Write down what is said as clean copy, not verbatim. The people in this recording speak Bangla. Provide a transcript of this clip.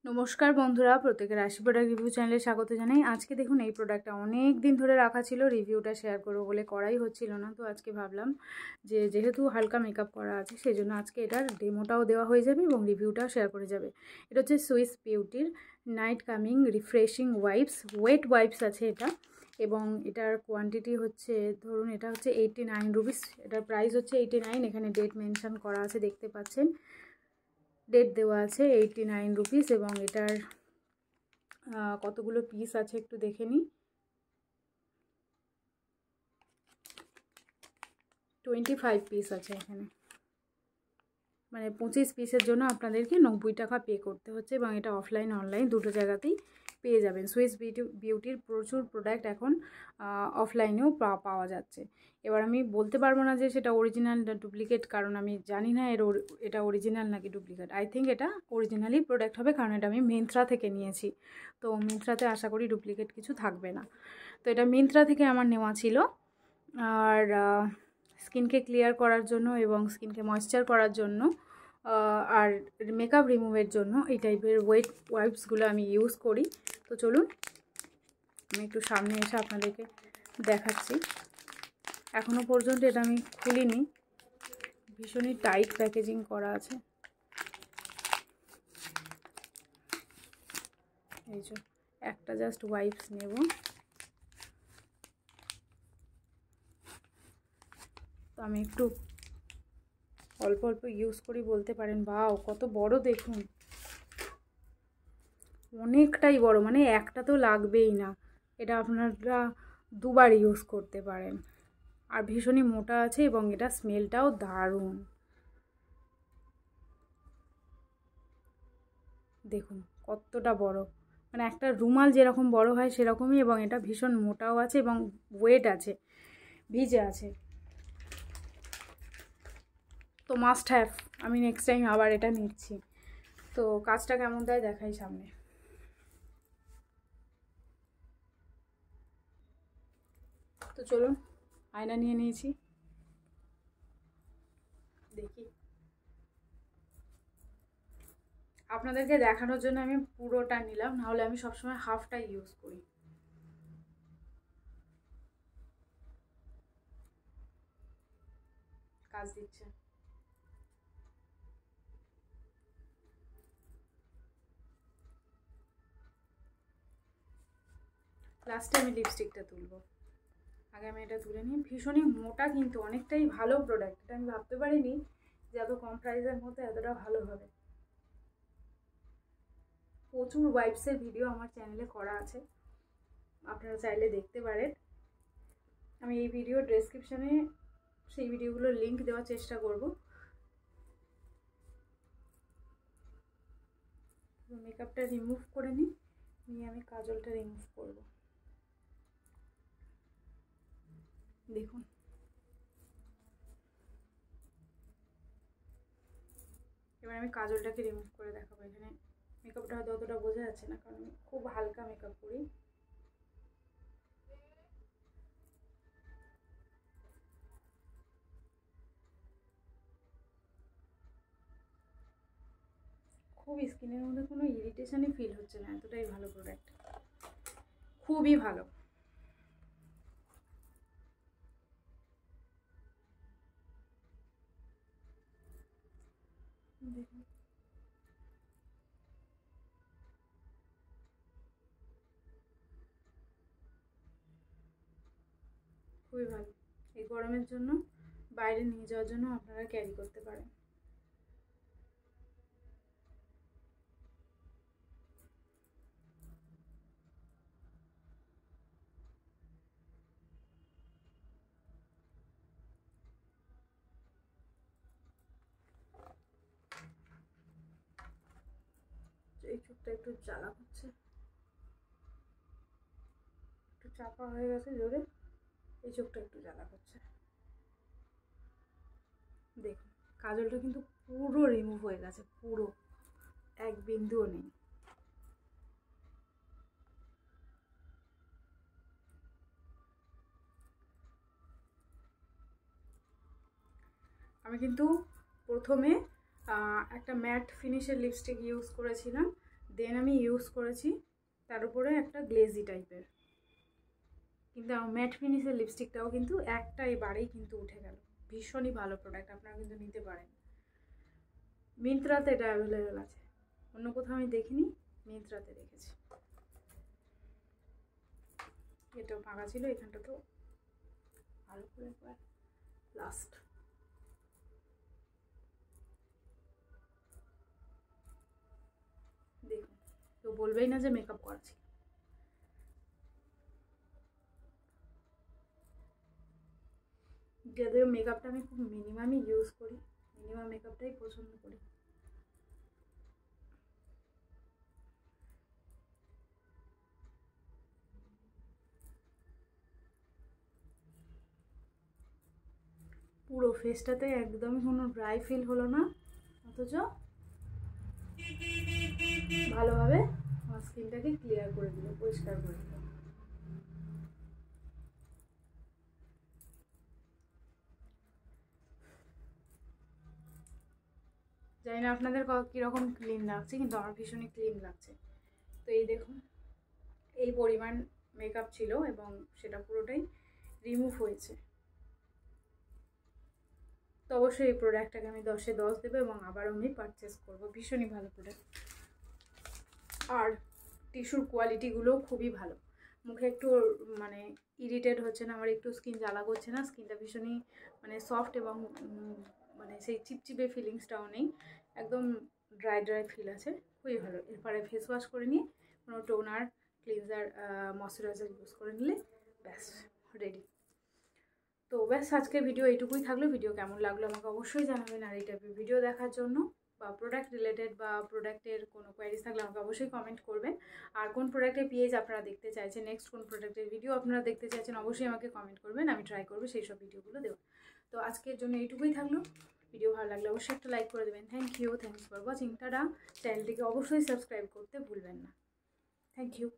নমস্কার বন্ধুরা, প্রত্যেকের রাশি প্রোডাক্ট রিভিউ চ্যানেলে স্বাগত জানাই। আজকে দেখুন এই প্রোডাক্টটা অনেক দিন ধরে রাখা ছিল, রিভিউটা শেয়ার করবো বলে করাই হচ্ছিল না। তো আজকে ভাবলাম যে যেহেতু হালকা মেকআপ করা আছে সেই জন্য আজকে এটার ডেমোটাও দেওয়া হয়ে যাবে এবং রিভিউটাও শেয়ার করে যাবে। এটা হচ্ছে সুইস বিউটির night calming refreshing wipes, wet wipes আছে এটা, এবং এটার কোয়ান্টিটি হচ্ছে ধরুন এটা হচ্ছে 89 রুপিস। এটার প্রাইস হচ্ছে 89। এখানে ডেট মেনশন করা আছে, দেখতে পাচ্ছেন ডেট দেওয়া আছে 89 রুপিস। এবং এটার কতগুলো পিস আছে একটু দেখে নিই। 25 পিস আছে এখানে, মানে 25 পিসের জন্য আপনাদেরকে 90 টাকা পে করতে হচ্ছে এবং এটা অফলাইন অনলাইন দুটো জায়গাতেই পেয়ে যাবেন। সুইস বিউটির প্রচুর প্রোডাক্ট এখন অফলাইনেও পাওয়া যাচ্ছে। এবার আমি বলতে পারবো না যে সেটা অরিজিনাল না ডুপ্লিকেট, কারণ আমি জানি না এটা অরিজিনাল নাকি ডুপ্লিকেট। আই থিঙ্ক এটা অরিজিনালি প্রোডাক্ট হবে, কারণ এটা আমি মিন্ত্রা থেকে নিয়েছি। তো মিন্ত্রাতে আশা করি ডুপ্লিকেট কিছু থাকবে না। তো এটা মিন্ত্রা থেকে আমার নেওয়া ছিল। আর স্কিনকে ক্লিয়ার করার জন্য এবং স্কিনকে ময়েশ্চার করার জন্য আর মেকআপ রিমুভের জন্য এই টাইপের ওয়েট ওয়াইপসগুলো আমি ইউজ করি। তো চলুন আমি একটু সামনে এসে আপনাদেরকে দেখাচ্ছি। এখনও পর্যন্ত এটা আমি খুলিনি, ভীষণই টাইট প্যাকেজিং করা আছে। এই যে একটা জাস্ট ওয়াইপস নেব। তো আমি একটু অল্প অল্প ইউজ করি বলতে পারেন। বাও কত বড় দেখুন, অনেকটাই বড়, মানে একটা তো লাগবেই না। এটা আপনারা দুবার ইউজ করতে পারেন। আর ভীষণই মোটা আছে এবং এটা স্মেলটাও দারুণ। দেখুন কতটা বড়, মানে একটা রুমাল যেরকম বড় হয় সেরকমই, এবং এটা ভীষণ মোটাও আছে এবং ওয়েট আছে, ভিজে আছে। তো মাস্ট হ্যাভ, আমি নেক্সট টাইম আবার এটা নিচ্ছি। তো কাজটা কেমন দেয় দেখাই সামনে। তো চলুন আয়না নিয়ে নিয়েছি, দেখি। আপনাদেরকে দেখানোর জন্য আমি পুরোটা নিলাম, নাহলে আমি সবসময় হাফটা ইউজ করি। কাজ দিচ্ছে। লাস্টে আমি লিপস্টিকটা তুলব, আগে আমি এটা তুলে নিই। ভীষণই মোটা কিন্তু অনেকটাই ভালো প্রোডাক্ট। এটা আমি ভাবতে পারিনি যে এত কম প্রাইসের মধ্যে এতটা ভালো হবে। প্রচুর ওয়াইপসের ভিডিও আমার চ্যানেলে করা আছে, আপনারা চাইলে দেখতে পারেন। আমি এই ভিডিও ডেসক্রিপশানে সেই ভিডিওগুলোর লিঙ্ক দেওয়ার চেষ্টা করব। মেকআপটা রিমুভ করে নিই, নিয়ে আমি কাজলটা রিমুভ করব। দেখুন এবার আমি কাজলটাকে রিমুভ করে দেখাবো। এখানে মেকআপটা হয়তো অতটা বোঝা যাচ্ছে না, কারণ আমি খুব হালকা মেকআপ করি। খুব স্কিনের মধ্যে কোনো ইরিটেশনই ফিল হচ্ছে না, এতটাই ভালো প্রোডাক্ট, খুবই ভালো। দেখুন খুবই ভালো। এই গরমের জন্য বাইরে নিয়ে যাওয়ার জন্য আপনারা ক্যারি করতে পারেন। এই চোখটা একটু জ্বালা করছে, একটু চাপা হয়ে গেছে জোরে, এই চোখটা একটু জ্বালা করছে। দেখুন কাজলটা কিন্তু পুরো রিমুভ হয়ে গেছে, পুরো এক বিন্দুও নেই। আমি কিন্তু প্রথমে একটা ম্যাট ফিনিশের লিপস্টিক ইউজ করেছিলাম, দেন আমি ইউজ করেছি তার উপরে একটা গ্লেজি টাইপের, কিন্তু আমার ম্যাট ফিনিশের লিপস্টিকটাও কিন্তু একটাই বারেই কিন্তু উঠে গেল। ভীষণই ভালো প্রোডাক্ট, আপনারা কিন্তু নিতে পারেন। মিন্ত্রাতে এটা অ্যাভেলেবেল আছে, অন্য কোথাও আমি দেখিনি, মিন্ত্রাতে দেখেছি। এটাও ফাঁকা ছিল, এখানটা তো ভালো করে একবার লাস্ট। দেখুন, তো বলবেই না যে মেকআপ করা ছিল। যদিও মেকআপটা আমি খুব মিনিমামই ইউজ করি, মিনিমাম মেকআপটাই পছন্দ করি। পুরো ফেসটাতে একদমই কোনো ড্রাই ফিল হলো না, অথচ ভালোভাবে আমার স্কিনটাকে ক্লিয়ার করে দিল, পরিষ্কার করে দিল। জানি না আপনাদের কীরকম ক্লিন লাগছে, কিন্তু আমার ভীষণই ক্লিন লাগছে। তো এই দেখুন, এই পরিমাণ মেকআপ ছিল এবং সেটা পুরোটাই রিমুভ হয়েছে। তো অবশ্যই এই প্রোডাক্টটাকে আমি 10-এ 10 দেবো এবং আবারও আমি পারচেস করবো। ভীষণই ভালো প্রোডাক্ট, আর টিস্যুর কোয়ালিটিগুলোও খুবই ভালো। মুখে একটু মানে ইরিটেট হচ্ছে না, আমার একটু স্কিন জ্বালা করছে না, স্কিনটা ভীষণই মানে সফট এবং মানে সেই চিপচিপে ফিলিংসটাও নেই, একদম ড্রাই ড্রাই ফিল আছে, খুবই ভালো। এরপরে ফেস ওয়াশ করে নিয়ে কোনো টোনার, ক্লিনজার, ময়শ্চারাইজার ইউজ করে নিলে ব্যাস রেডি। তো ব্যাস আজকের ভিডিও এইটুকুই থাকলো। ভিডিও কেমন লাগলো আমাকে অবশ্যই জানাবেন, আর এই টাইপের ভিডিও দেখার জন্য বা প্রোডাক্ট রিলেটেড বা প্রোডাক্টের কোনো কোয়ারিজ থাকলে আমাকে অবশ্যই কমেন্ট করবেন। আর কোন প্রোডাক্টের পেজ আপনারা দেখতে চাইছেন, নেক্সট কোন প্রোডাক্টের ভিডিও আপনারা দেখতে চাইছেন, অবশ্যই আমাকে কমেন্ট করবেন, আমি ট্রাই করবো সেই সব ভিডিওগুলো দেওয়ার। তো আজকের জন্য এইটুকুই থাকলো। ভিডিও ভালো লাগলে অবশ্যই একটা লাইক করে দেবেন। Thanks for watching. টাটা। চ্যানেলটিকে অবশ্যই সাবস্ক্রাইব করতে ভুলবেন না। Thank you.